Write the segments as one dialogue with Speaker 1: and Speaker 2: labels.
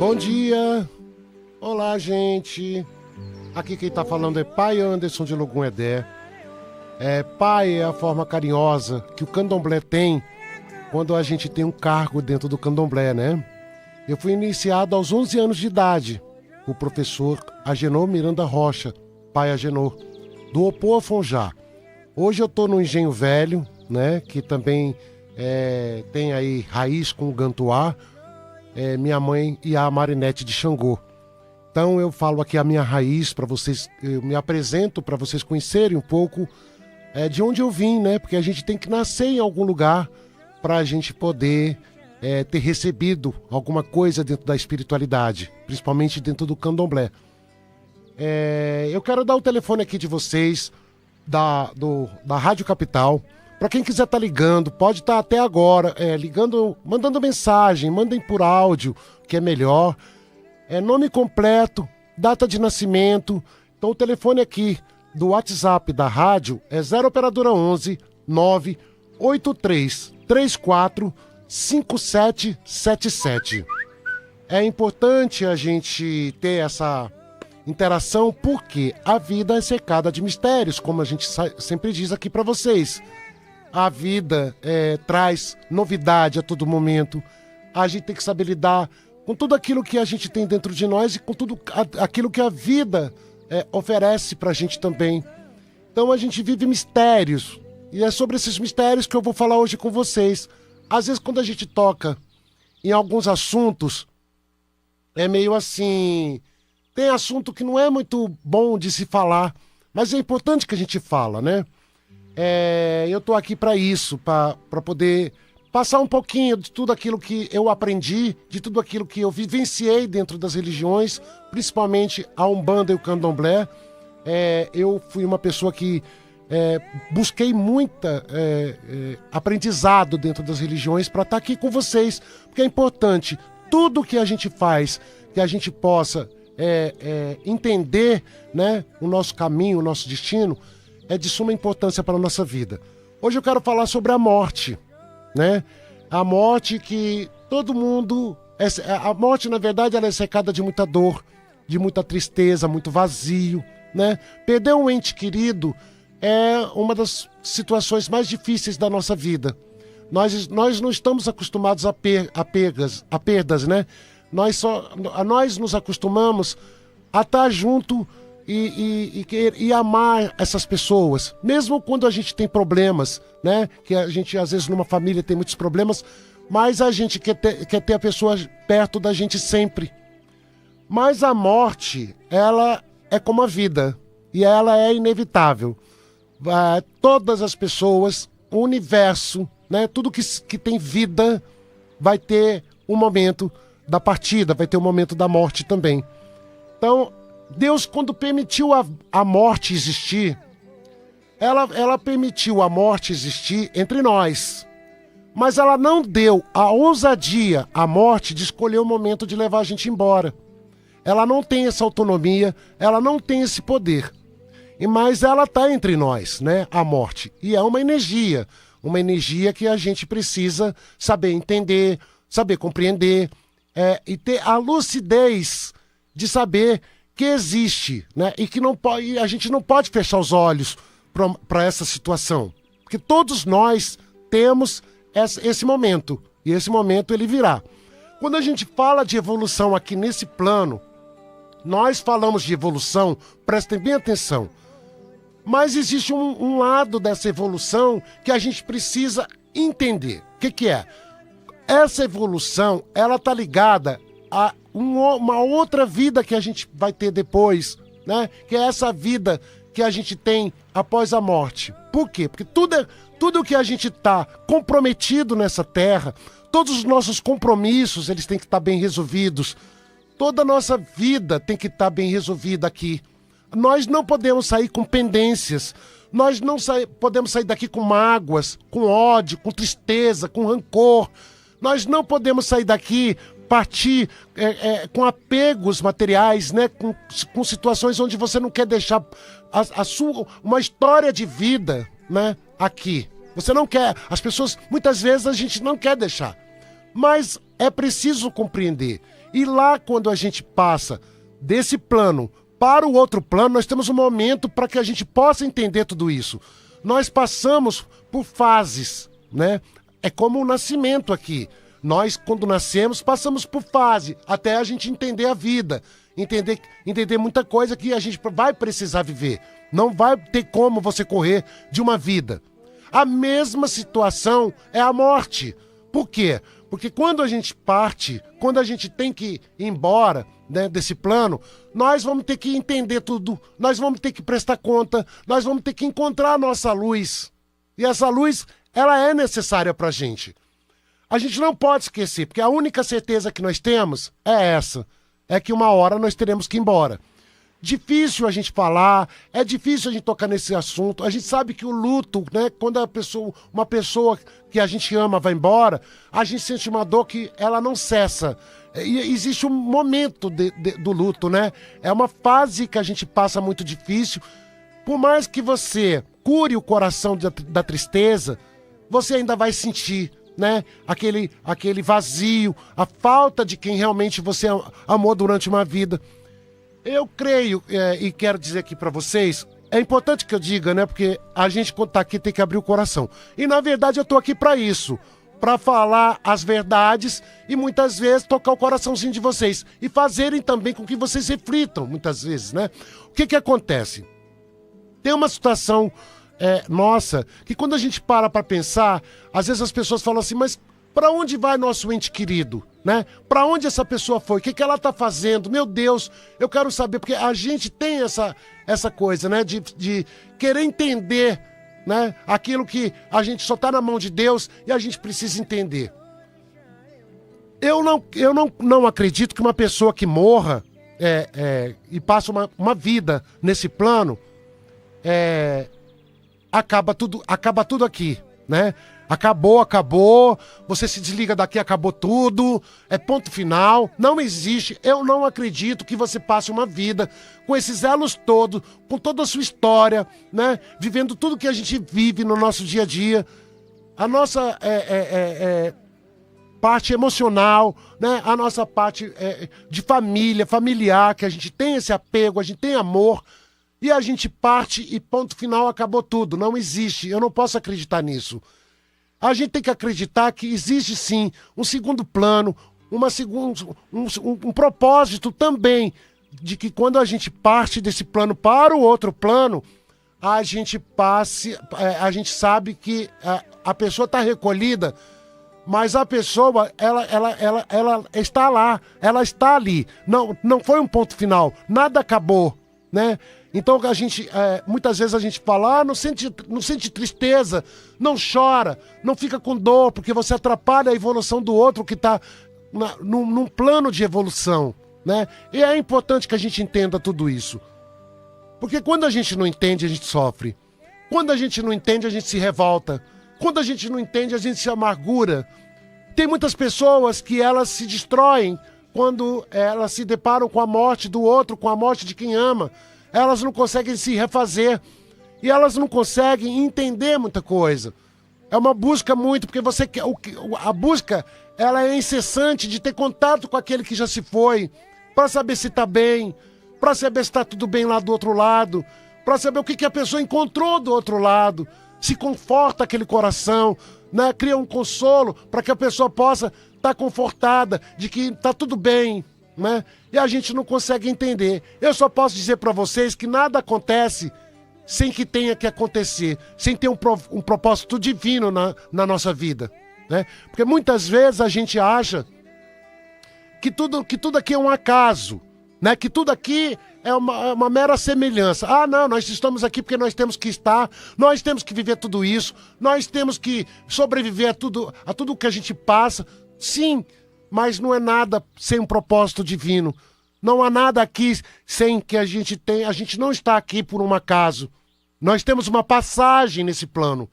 Speaker 1: Bom dia! Olá, gente! Aqui quem tá falando é Pai Anderson de Logum Edé. Pai é a forma carinhosa que o candomblé tem quando a gente tem um cargo dentro do candomblé, né? Eu fui iniciado aos 11 anos de idade, o professor Agenor Miranda Rocha, Pai Agenor, do Opô Afonjá. Hoje eu tô no Engenho Velho, né? Que também tem aí raiz com o Gantuá, minha mãe e a Marinete de Xangô. Então eu falo aqui a minha raiz para vocês, eu me apresento para vocês conhecerem um pouco de onde eu vim, né? Porque a gente tem que nascer em algum lugar para a gente poder ter recebido alguma coisa dentro da espiritualidade, principalmente dentro do candomblé. Eu quero dar o telefone aqui de vocês, da Rádio Capital. Para quem quiser estar ligando, pode estar até agora ligando, mandando mensagem, mandem por áudio, que é melhor. Nome completo, data de nascimento. Então o telefone aqui do WhatsApp da rádio é 0 operadora 11 983 34 5777. É importante a gente ter essa interação porque a vida é cercada de mistérios, como a gente sempre diz aqui para vocês. A vida traz novidade a todo momento. A gente tem que saber lidar com tudo aquilo que a gente tem dentro de nós e com tudo aquilo que a vida oferece pra gente também. Então a gente vive mistérios. E é sobre esses mistérios que eu vou falar hoje com vocês. Às vezes quando a gente toca em alguns assuntos, é meio assim... Tem assunto que não é muito bom de se falar, mas é importante que a gente fala, né? Eu tô aqui para isso, para poder passar um pouquinho de tudo aquilo que eu aprendi, de tudo aquilo que eu vivenciei dentro das religiões, principalmente a Umbanda e o Candomblé. Eu fui uma pessoa que busquei muita aprendizado dentro das religiões para estar aqui com vocês, porque é importante tudo que a gente faz, que a gente possa entender, né, o nosso caminho, o nosso destino, é de suma importância para a nossa vida. Hoje eu quero falar sobre a morte, né? A morte que todo mundo... A morte, na verdade, ela é cercada de muita dor, de muita tristeza, muito vazio, né? Perder um ente querido é uma das situações mais difíceis da nossa vida. Nós não estamos acostumados a perdas, né? Nós nos acostumamos a estar junto e amar essas pessoas, mesmo quando a gente tem problemas, né? Que a gente, às vezes, numa família tem muitos problemas, mas a gente quer ter a pessoa perto da gente sempre. Mas a morte, ela é como a vida, e ela é inevitável. Todas as pessoas, o universo, né? Tudo que tem vida vai ter um momento da partida, vai ter o momento da morte também. Então, Deus, quando permitiu a morte existir, ela permitiu a morte existir entre nós. Mas ela não deu a ousadia à morte de escolher o momento de levar a gente embora. Ela não tem essa autonomia, ela não tem esse poder. Mas ela está entre nós, né? A morte. E é uma energia que a gente precisa saber entender, saber compreender, e ter a lucidez de saber que existe, né? E que a gente não pode fechar os olhos para essa situação, porque todos nós temos esse momento, e esse momento ele virá. Quando a gente fala de evolução aqui nesse plano, nós falamos de evolução, prestem bem atenção, mas existe um lado dessa evolução que a gente precisa entender. O que é? Essa evolução, ela está ligada a uma outra vida que a gente vai ter depois, né? Que é essa vida que a gente tem após a morte. Por quê? Porque tudo que a gente está comprometido nessa terra, todos os nossos compromissos, eles têm que estar bem resolvidos. Toda a nossa vida tem que estar bem resolvida aqui. Nós não podemos sair com pendências. Nós não podemos sair daqui com mágoas, com ódio, com tristeza, com rancor. Nós não podemos sair daqui, partir com apegos materiais, né? Com situações onde você não quer deixar uma história de vida, né? Aqui. Você não quer. As pessoas, muitas vezes, a gente não quer deixar. Mas é preciso compreender. E lá, quando a gente passa desse plano para o outro plano, nós temos um momento para que a gente possa entender tudo isso. Nós passamos por fases, né? É como o nascimento aqui. Nós, quando nascemos, passamos por fase, até a gente entender a vida, entender muita coisa que a gente vai precisar viver. Não vai ter como você correr de uma vida. A mesma situação é a morte. Por quê? Porque quando a gente parte, quando a gente tem que ir embora, né, desse plano, nós vamos ter que entender tudo, nós vamos ter que prestar conta, nós vamos ter que encontrar a nossa luz. E essa luz, ela é necessária pra gente. A gente não pode esquecer, porque a única certeza que nós temos é essa, é que uma hora nós teremos que ir embora. Difícil a gente falar, é difícil a gente tocar nesse assunto. A gente sabe que o luto, né, quando uma pessoa que a gente ama vai embora, a gente sente uma dor que ela não cessa. E existe um momento do luto, né? É uma fase que a gente passa muito difícil. Por mais que você cure o coração da tristeza, você ainda vai sentir, né, aquele vazio, a falta de quem realmente você amou durante uma vida. Eu creio, e quero dizer aqui pra vocês, é importante que eu diga, né, porque a gente quando tá aqui tem que abrir o coração. E na verdade eu tô aqui pra isso, pra falar as verdades e muitas vezes tocar o coraçãozinho de vocês e fazerem também com que vocês reflitam, muitas vezes, né? O que acontece? Tem uma situação nossa, que quando a gente para pra pensar, às vezes as pessoas falam assim, mas pra onde vai nosso ente querido, né? Pra onde essa pessoa foi? O que ela tá fazendo? Meu Deus, eu quero saber, porque a gente tem essa coisa, né? De querer entender, né? Aquilo que a gente só tá na mão de Deus e a gente precisa entender. Eu não acredito que uma pessoa que morra e passa uma vida nesse plano, acaba tudo aqui, né? Acabou, você se desliga daqui, acabou tudo, é ponto final, não existe. Eu não acredito que você passe uma vida com esses elos todos, com toda a sua história, né? Vivendo tudo que a gente vive no nosso dia a dia, a nossa parte emocional, né? A nossa parte de familiar, que a gente tem esse apego, a gente tem amor, e a gente parte e ponto final, acabou tudo, não existe, eu não posso acreditar nisso. A gente tem que acreditar que existe sim um segundo plano, um propósito também, de que quando a gente parte desse plano para o outro plano, a gente sabe que a pessoa está recolhida, mas a pessoa, ela está lá, ela está ali. Não foi um ponto final, nada acabou, né? Então a gente, muitas vezes a gente fala, não sente tristeza, não chora, não fica com dor, porque você atrapalha a evolução do outro que está num plano de evolução, né? E é importante que a gente entenda tudo isso. Porque quando a gente não entende, a gente sofre. Quando a gente não entende, a gente se revolta. Quando a gente não entende, a gente se amargura. Tem muitas pessoas que elas se destroem quando elas se deparam com a morte do outro, com a morte de quem ama. Elas não conseguem se refazer e elas não conseguem entender muita coisa. É uma busca muito, porque você quer, a busca, ela é incessante de ter contato com aquele que já se foi, para saber se está bem, para saber se está tudo bem lá do outro lado, para saber o que a pessoa encontrou do outro lado, se conforta aquele coração, né? Cria um consolo para que a pessoa possa estar confortada de que está tudo bem, né? E a gente não consegue entender. Eu só posso dizer para vocês que nada acontece sem que tenha que acontecer, sem ter um propósito divino na nossa vida, né? Porque muitas vezes a gente acha que tudo aqui é um acaso, né? Que tudo aqui é uma mera semelhança. Ah, não, nós estamos aqui porque nós temos que estar, nós temos que viver tudo isso, nós temos que sobreviver a tudo que a gente passa. Sim, mas não é nada sem um propósito divino. Não há nada aqui sem que a gente tenha. A gente não está aqui por um acaso. Nós temos uma passagem nesse plano.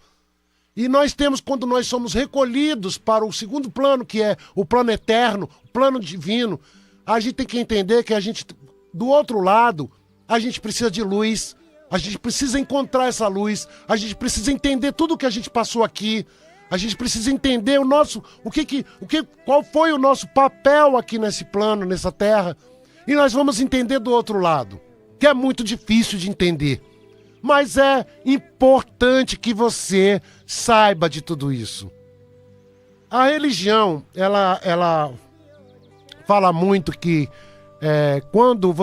Speaker 1: E nós temos, quando nós somos recolhidos para o segundo plano, que é o plano eterno, o plano divino, a gente tem que entender que a gente, do outro lado, a gente precisa de luz, a gente precisa encontrar essa luz, a gente precisa entender tudo que a gente passou aqui, A gente precisa entender qual foi o nosso papel aqui nesse plano, nessa terra. E nós vamos entender do outro lado, que é muito difícil de entender. Mas é importante que você saiba de tudo isso. A religião, ela fala muito que quando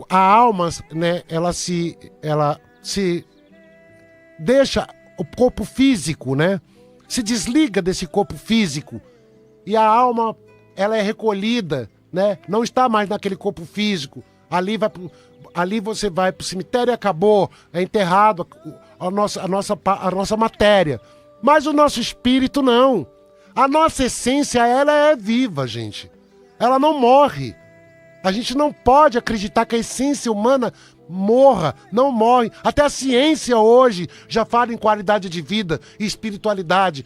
Speaker 1: a alma, né, ela se deixa o corpo físico, né? Se desliga desse corpo físico e a alma, ela é recolhida, né? Não está mais naquele corpo físico. Ali você vai para o cemitério e acabou, é enterrado a nossa matéria. Mas o nosso espírito não. A nossa essência, ela é viva, gente. Ela não morre. A gente não pode acreditar que a essência humana não morre. Até a ciência hoje já fala em qualidade de vida e espiritualidade.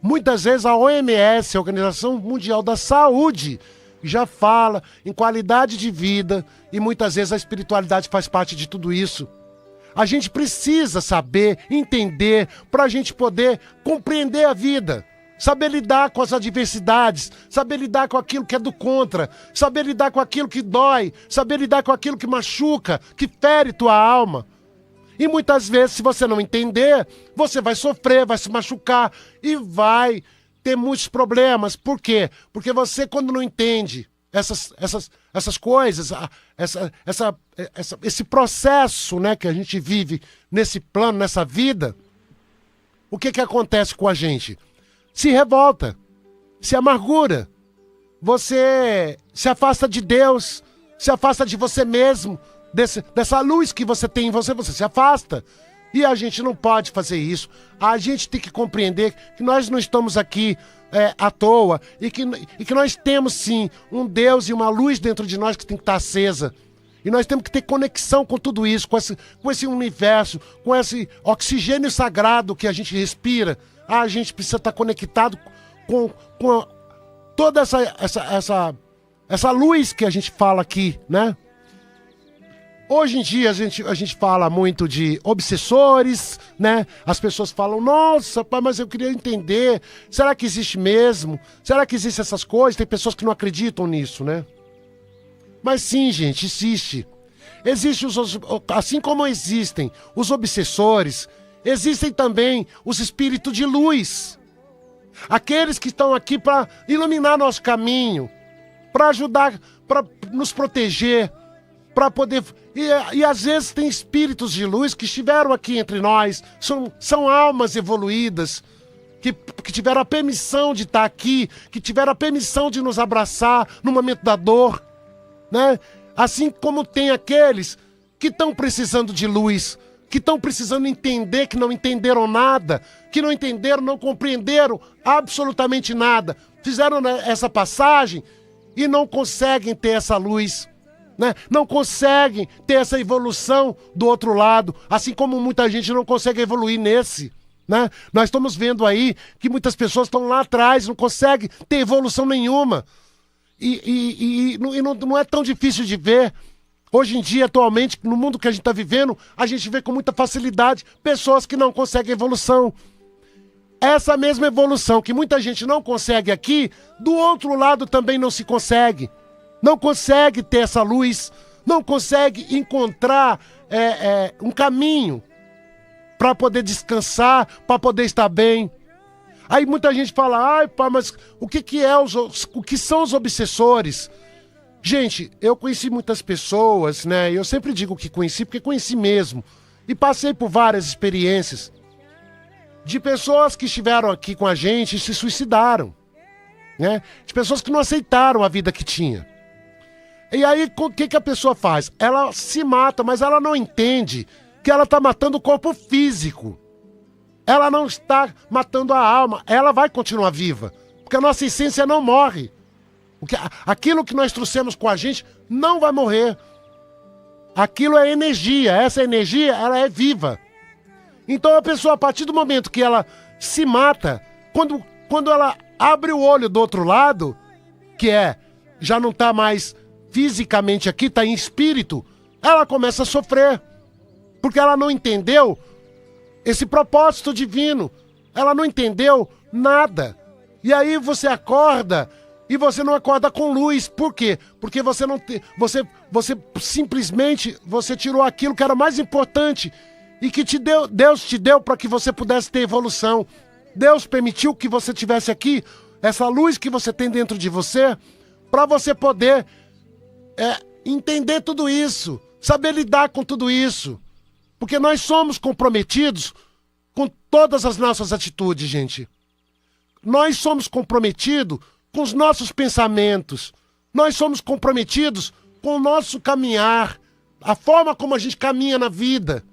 Speaker 1: Muitas vezes a OMS, a Organização Mundial da Saúde, já fala em qualidade de vida e muitas vezes a espiritualidade faz parte de tudo isso. A gente precisa saber, entender, para a gente poder compreender a vida. Saber lidar com as adversidades, saber lidar com aquilo que é do contra, saber lidar com aquilo que dói, saber lidar com aquilo que machuca, que fere tua alma. E muitas vezes, se você não entender, você vai sofrer, vai se machucar e vai ter muitos problemas. Por quê? Porque você, quando não entende essas coisas, esse processo, né, que a gente vive nesse plano, nessa vida, o que acontece com a gente? Se revolta, se amargura, você se afasta de Deus, se afasta de você mesmo, dessa luz que você tem em você se afasta. E a gente não pode fazer isso. A gente tem que compreender que nós não estamos aqui à toa e que nós temos sim um Deus e uma luz dentro de nós que tem que estar acesa. E nós temos que ter conexão com tudo isso, com esse universo, com esse oxigênio sagrado que a gente respira. A gente precisa estar conectado com toda essa luz que a gente fala aqui, né? Hoje em dia a gente fala muito de obsessores, né? As pessoas falam, nossa, pai, mas eu queria entender, será que existe mesmo? Será que existem essas coisas? Tem pessoas que não acreditam nisso, né? Mas sim, gente, existe. Assim como existem os obsessores, existem também os espíritos de luz. Aqueles que estão aqui para iluminar nosso caminho, para ajudar, para nos proteger, para poder... E às vezes tem espíritos de luz que estiveram aqui entre nós, são almas evoluídas, que tiveram a permissão de estar aqui, que tiveram a permissão de nos abraçar no momento da dor, né? Assim como tem aqueles que estão precisando de luz, que estão precisando entender, que não entenderam nada, que não entenderam, não compreenderam absolutamente nada. Fizeram essa passagem e não conseguem ter essa luz, né? Não conseguem ter essa evolução do outro lado, assim como muita gente não consegue evoluir nesse, né? Nós estamos vendo aí que muitas pessoas estão lá atrás, não conseguem ter evolução nenhuma. E não é tão difícil de ver. Hoje em dia, atualmente, no mundo que a gente está vivendo, a gente vê com muita facilidade pessoas que não conseguem evolução. Essa mesma evolução que muita gente não consegue aqui, do outro lado também não se consegue. Não consegue ter essa luz, não consegue encontrar um caminho para poder descansar, para poder estar bem. Aí muita gente fala, ai, pá, mas o que são os obsessores? Gente, eu conheci muitas pessoas, né? Eu sempre digo que conheci, porque conheci mesmo. E passei por várias experiências de pessoas que estiveram aqui com a gente e se suicidaram, né? De pessoas que não aceitaram a vida que tinha. E aí, o que a pessoa faz? Ela se mata, mas ela não entende que ela está matando o corpo físico. Ela não está matando a alma, ela vai continuar viva, porque a nossa essência não morre. Aquilo que nós trouxemos com a gente não vai morrer. Aquilo é energia, essa energia, ela é viva. Então a pessoa, a partir do momento que ela se mata, quando ela abre o olho do outro lado, já não está mais fisicamente aqui, está em espírito, ela começa a sofrer, porque ela não entendeu esse propósito divino Ela não entendeu nada. E aí você acorda e você não acorda com luz. Por quê? Porque você não você simplesmente você tirou aquilo que era mais importante e que Deus te deu para que você pudesse ter evolução. Deus permitiu que você tivesse aqui essa luz que você tem dentro de você para você poder entender tudo isso, saber lidar com tudo isso. Porque nós somos comprometidos com todas as nossas atitudes, gente. Nós somos comprometidos com os nossos pensamentos. Nós somos comprometidos com o nosso caminhar, a forma como a gente caminha na vida.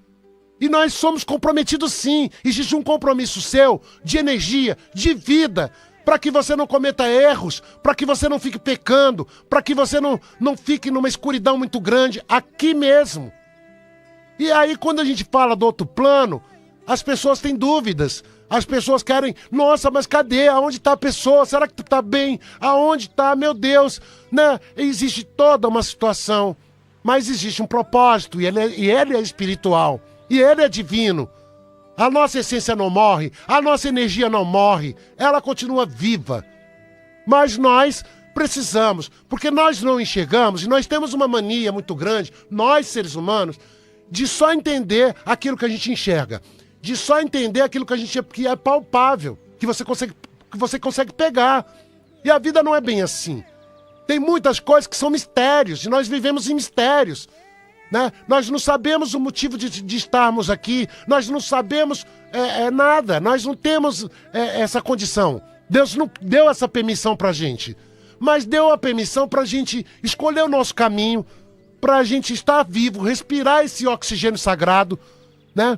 Speaker 1: E nós somos comprometidos sim. Existe um compromisso seu, de energia, de vida, para que você não cometa erros, para que você não fique pecando, para que você não fique numa escuridão muito grande, aqui mesmo. E aí, quando a gente fala do outro plano, as pessoas têm dúvidas. As pessoas querem, nossa, mas cadê? Aonde está a pessoa? Será que tu tá bem? Aonde está? Meu Deus, né? Existe toda uma situação, mas existe um propósito, e ele é espiritual, e ele é divino. A nossa essência não morre, a nossa energia não morre, ela continua viva. Mas nós precisamos, porque nós não enxergamos, e nós temos uma mania muito grande, nós seres humanos, de só entender aquilo que a gente enxerga. De só entender aquilo que é palpável, que você consegue pegar. E a vida não é bem assim. Tem muitas coisas que são mistérios, e nós vivemos em mistérios, né? Nós não sabemos o motivo de estarmos aqui, nós não sabemos nada, nós não temos essa condição. Deus não deu essa permissão pra gente, mas deu a permissão pra gente escolher o nosso caminho, pra gente estar vivo, respirar esse oxigênio sagrado, né?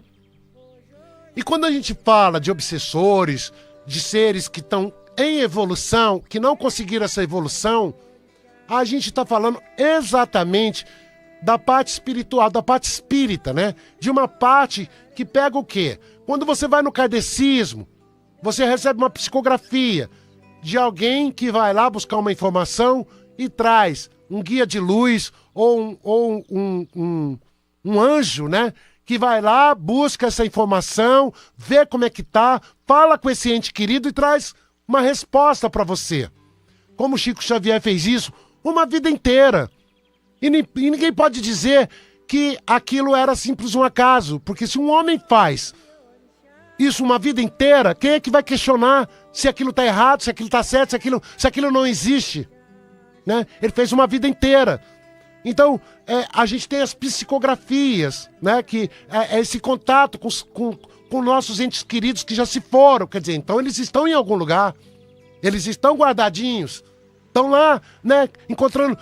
Speaker 1: E quando a gente fala de obsessores, de seres que estão em evolução, que não conseguiram essa evolução, a gente está falando exatamente da parte espiritual, da parte espírita, né? De uma parte que pega o quê? Quando você vai no kardecismo, você recebe uma psicografia de alguém que vai lá buscar uma informação e traz um guia de luz ou um anjo, né? Que vai lá, busca essa informação, vê como é que tá, fala com esse ente querido e traz uma resposta para você. Como Chico Xavier fez isso uma vida inteira. E ninguém pode dizer que aquilo era simples um acaso, porque se um homem faz isso uma vida inteira, quem é que vai questionar se aquilo está errado, se aquilo está certo, se aquilo não existe? Né? Ele fez uma vida inteira. Então, a gente tem as psicografias, né? Que é esse contato com nossos entes queridos que já se foram. Quer dizer, então eles estão em algum lugar, eles estão guardadinhos, estão lá, né? Encontrando,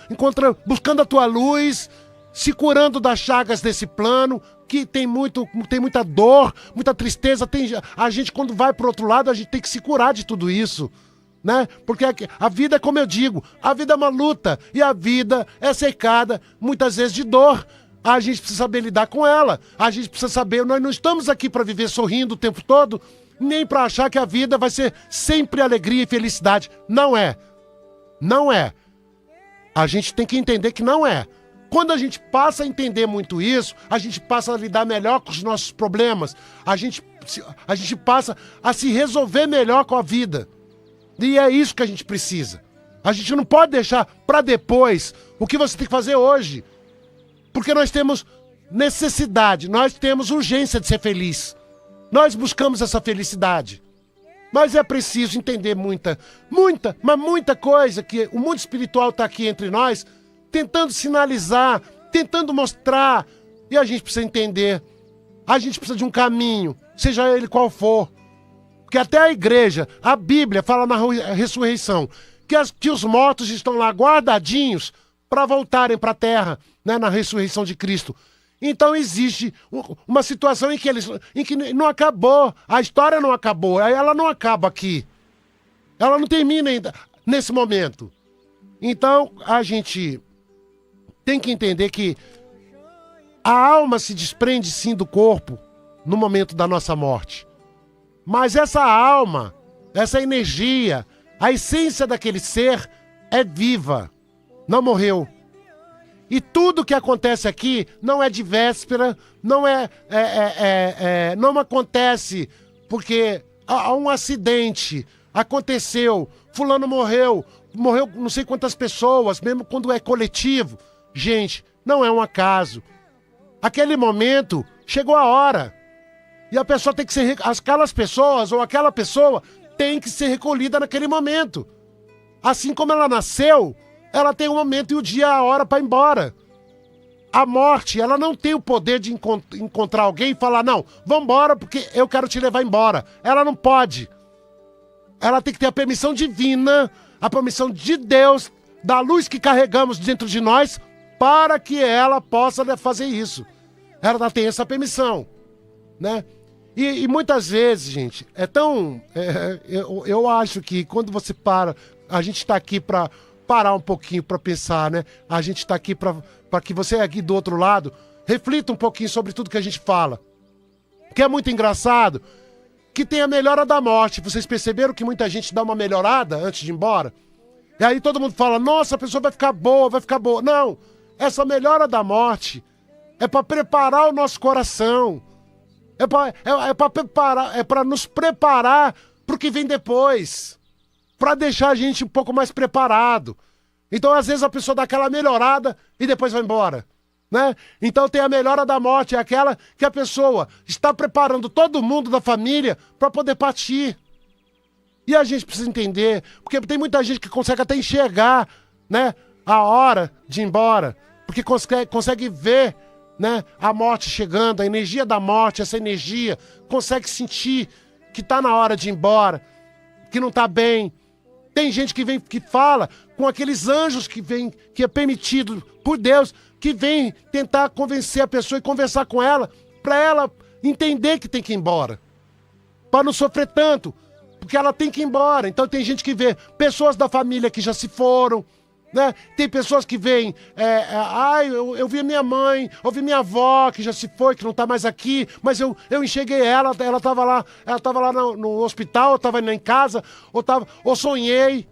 Speaker 1: buscando a tua luz, se curando das chagas desse plano, que tem muita dor, muita tristeza. A gente, quando vai para o outro lado, a gente tem que se curar de tudo isso. Né? Porque a vida é como eu digo, a vida é uma luta e a vida é cercada muitas vezes de dor. A gente precisa saber lidar com ela, a gente precisa saber, nós não estamos aqui para viver sorrindo o tempo todo, nem para achar que a vida vai ser sempre alegria e felicidade. Não é, não é. A gente tem que entender que não é. Quando a gente passa a entender muito isso, a gente passa a lidar melhor com os nossos problemas, a gente passa a se resolver melhor com a vida. E é isso que a gente precisa. A gente não pode deixar para depois o que você tem que fazer hoje. Porque nós temos necessidade, nós temos urgência de ser feliz. Nós buscamos essa felicidade. Mas é preciso entender muita coisa que o mundo espiritual está aqui entre nós, tentando sinalizar, tentando mostrar. E a gente precisa entender. A gente precisa de um caminho, seja ele qual for. Porque até a igreja, a Bíblia fala na ressurreição, que os mortos estão lá guardadinhos para voltarem para a terra, né, na ressurreição de Cristo. Então existe uma situação em que não acabou, a história não acabou, ela não acaba aqui. Ela não termina ainda nesse momento. Então a gente tem que entender que a alma se desprende sim do corpo no momento da nossa morte. Mas essa alma, essa energia, a essência daquele ser é viva, não morreu. E tudo que acontece aqui não é de véspera, não acontece porque há um acidente, aconteceu, fulano morreu não sei quantas pessoas, mesmo quando é coletivo. Gente, não é um acaso. Aquele momento, chegou a hora. E a pessoa tem que ser... Aquelas pessoas ou aquela pessoa tem que ser recolhida naquele momento. Assim como ela nasceu, ela tem um momento e o dia, a hora para ir embora. A morte, ela não tem o poder de encontrar alguém e falar, não, vambora porque eu quero te levar embora. Ela não pode. Ela tem que ter a permissão divina, a permissão de Deus, da luz que carregamos dentro de nós, para que ela possa fazer isso. Ela tem essa permissão, né? E muitas vezes, gente, é tão... eu acho que quando você para... A gente está aqui para parar um pouquinho, para pensar, né? A gente está aqui para que você aqui do outro lado reflita um pouquinho sobre tudo que a gente fala. Que é muito engraçado que tem a melhora da morte. Vocês perceberam que muita gente dá uma melhorada antes de ir embora? E aí todo mundo fala, nossa, a pessoa vai ficar boa, vai ficar boa. Não, essa melhora da morte é para preparar o nosso coração. É para nos preparar para o que vem depois. Para deixar a gente um pouco mais preparado. Então, às vezes, a pessoa dá aquela melhorada e depois vai embora, né? Então, tem a melhora da morte, é aquela que a pessoa está preparando todo mundo da família para poder partir. E a gente precisa entender, porque tem muita gente que consegue até enxergar, né, a hora de ir embora, porque consegue ver, né, a morte chegando, a energia da morte, essa energia, consegue sentir que está na hora de ir embora, que não está bem. Tem gente que vem, que fala com aqueles anjos que vem, que é permitido por Deus, que vem tentar convencer a pessoa e conversar com ela, para ela entender que tem que ir embora. Para não sofrer tanto, porque ela tem que ir embora. Então tem gente que vê pessoas da família que já se foram, né? Tem pessoas que veem, eu vi minha mãe, eu vi minha avó que já se foi, que não tá mais aqui, mas eu enxerguei ela tava lá no hospital, eu tava em casa, ou sonhei,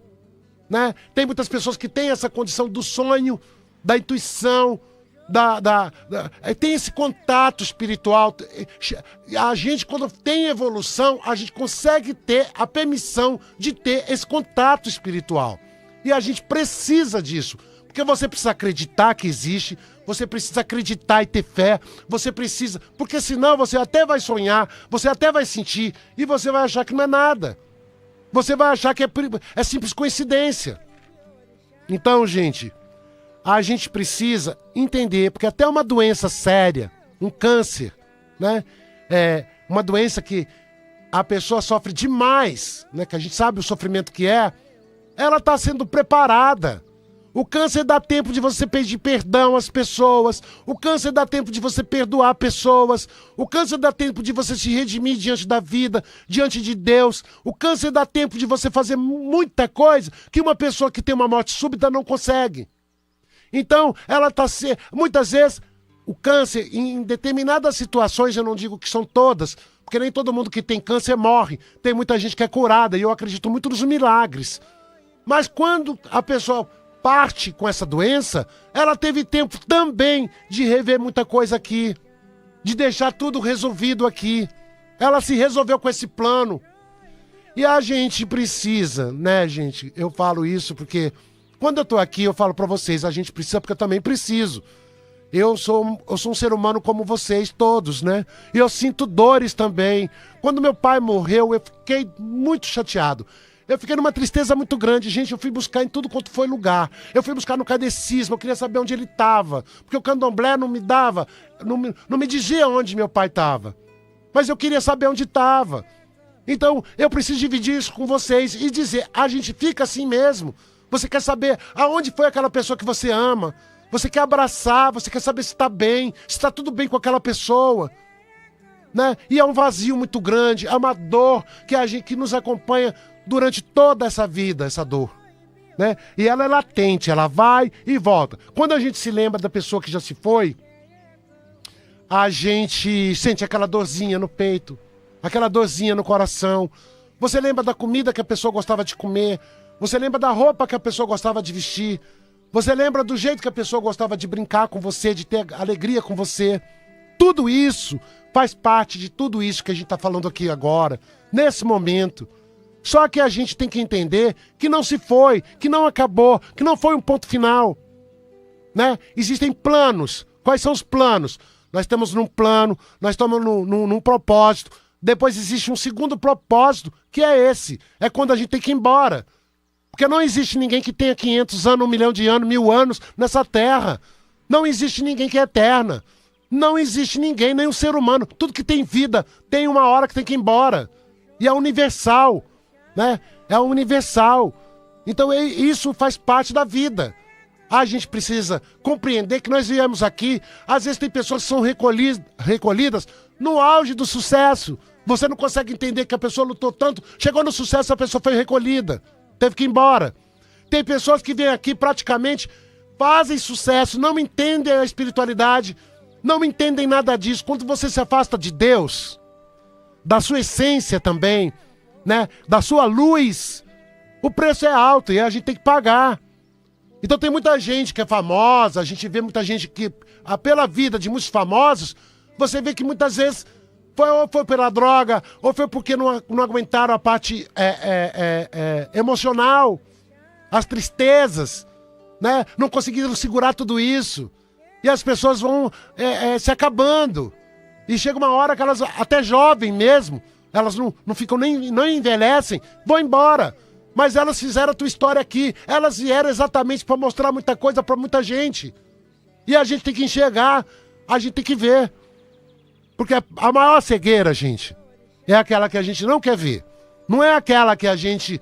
Speaker 1: né? Tem muitas pessoas que têm essa condição do sonho, da intuição, tem esse contato espiritual. A gente, quando tem evolução, a gente consegue ter a permissão de ter esse contato espiritual. E a gente precisa disso, porque você precisa acreditar que existe, você precisa acreditar e ter fé, você precisa, porque senão você até vai sonhar, você até vai sentir, e você vai achar que não é nada. Você vai achar que é simples coincidência. Então, gente, a gente precisa entender, porque até uma doença séria, um câncer, né? É uma doença que a pessoa sofre demais, né? Que a gente sabe o sofrimento que é, ela está sendo preparada. O câncer dá tempo de você pedir perdão às pessoas. O câncer dá tempo de você perdoar pessoas. O câncer dá tempo de você se redimir diante da vida, diante de Deus. O câncer dá tempo de você fazer muita coisa que uma pessoa que tem uma morte súbita não consegue. Então, ela está muitas vezes, o câncer, em determinadas situações, eu não digo que são todas, porque nem todo mundo que tem câncer morre. Tem muita gente que é curada, e eu acredito muito nos milagres. Mas quando a pessoa parte com essa doença, ela teve tempo também de rever muita coisa aqui, de deixar tudo resolvido aqui. Ela se resolveu com esse plano. E a gente precisa, né, gente? Eu falo isso porque quando eu tô aqui, eu falo pra vocês, a gente precisa porque eu também preciso. Eu sou um ser humano como vocês todos, né? E eu sinto dores também. Quando meu pai morreu, eu fiquei muito chateado. Eu fiquei numa tristeza muito grande. Gente, eu fui buscar em tudo quanto foi lugar. Eu fui buscar no catecismo, eu queria saber onde ele estava. Porque o candomblé não me dava, não me dizia onde meu pai estava. Mas eu queria saber onde estava. Então, eu preciso dividir isso com vocês e dizer, a gente fica assim mesmo. Você quer saber aonde foi aquela pessoa que você ama. Você quer abraçar, você quer saber se está bem, se está tudo bem com aquela pessoa. Né? E é um vazio muito grande, é uma dor que nos acompanha durante toda essa vida, essa dor, né? E ela é latente, ela vai e volta. Quando a gente se lembra da pessoa que já se foi, a gente sente aquela dorzinha no peito, aquela dorzinha no coração. Você lembra da comida que a pessoa gostava de comer, você lembra da roupa que a pessoa gostava de vestir, você lembra do jeito que a pessoa gostava de brincar com você, de ter alegria com você. Tudo isso faz parte de tudo isso que a gente está falando aqui agora, nesse momento. Só que a gente tem que entender que não se foi, que não acabou, que não foi um ponto final, né? Existem planos. Quais são os planos? Nós estamos num plano, nós estamos num propósito. Depois existe um segundo propósito, que é esse. É quando a gente tem que ir embora. Porque não existe ninguém que tenha 500 anos, 1 milhão de anos, 1000 anos nessa terra. Não existe ninguém que é eterna. Não existe ninguém, nem um ser humano. Tudo que tem vida tem uma hora que tem que ir embora. E é universal, né? É universal. Então isso faz parte da vida. A gente precisa compreender que nós viemos aqui. Às vezes tem pessoas que são recolhidas no auge do sucesso. Você não consegue entender que a pessoa lutou tanto. Chegou no sucesso, a pessoa foi recolhida. Teve que ir embora. Tem pessoas que vêm aqui praticamente, fazem sucesso, não entendem a espiritualidade, não entendem nada disso. Quando você se afasta de Deus, da sua essência também, né? Da sua luz, o preço é alto e a gente tem que pagar. Então tem muita gente que é famosa, a gente vê muita gente que, pela vida de muitos famosos, você vê que muitas vezes foi pela droga, ou foi porque não aguentaram a parte emocional, as tristezas, né? Não conseguiram segurar tudo isso. E as pessoas vão se acabando. E chega uma hora que elas, até jovem mesmo, elas não ficam não envelhecem, vão embora. Mas elas fizeram a tua história aqui. Elas vieram exatamente para mostrar muita coisa para muita gente. E a gente tem que enxergar, a gente tem que ver. Porque a maior cegueira, gente, é aquela que a gente não quer ver. Não é aquela que a gente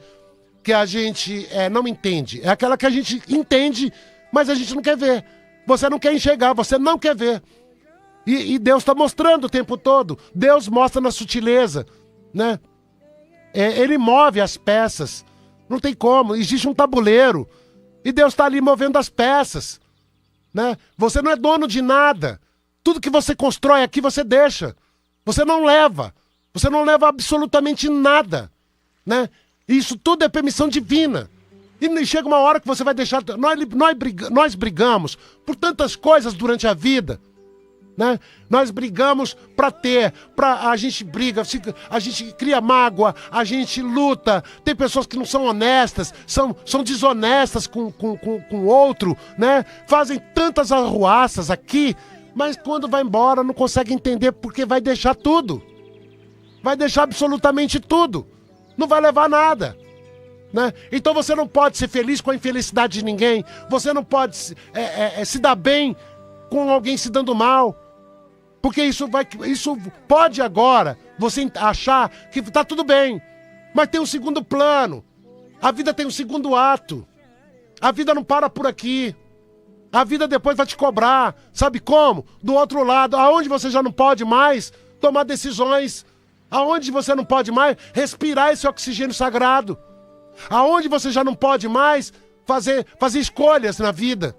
Speaker 1: não entende. É aquela que a gente entende, mas a gente não quer ver. Você não quer enxergar, você não quer ver. E Deus está mostrando o tempo todo. Deus mostra na sutileza, né? Ele move as peças. Não tem como. Existe um tabuleiro. E Deus está ali movendo as peças, né? Você não é dono de nada. Tudo que você constrói aqui, você deixa. Você não leva. Você não leva absolutamente nada, né? Isso tudo é permissão divina. E chega uma hora que você vai deixar... Nós brigamos por tantas coisas durante a vida, né? Nós brigamos a gente briga, a gente cria mágoa, a gente luta. Tem pessoas que não são honestas, são desonestas com o outro, né? Fazem tantas arruaças aqui, mas quando vai embora não consegue entender porque vai deixar tudo. Vai deixar absolutamente tudo. Não vai levar nada, né? Então você não pode ser feliz com a infelicidade de ninguém. Você não pode se dar bem com alguém se dando mal. Porque isso pode agora você achar que tá tudo bem. Mas tem um segundo plano. A vida tem um segundo ato. A vida não para por aqui. A vida depois vai te cobrar. Sabe como? Do outro lado, aonde você já não pode mais tomar decisões. Aonde você não pode mais respirar esse oxigênio sagrado. Aonde você já não pode mais fazer escolhas na vida.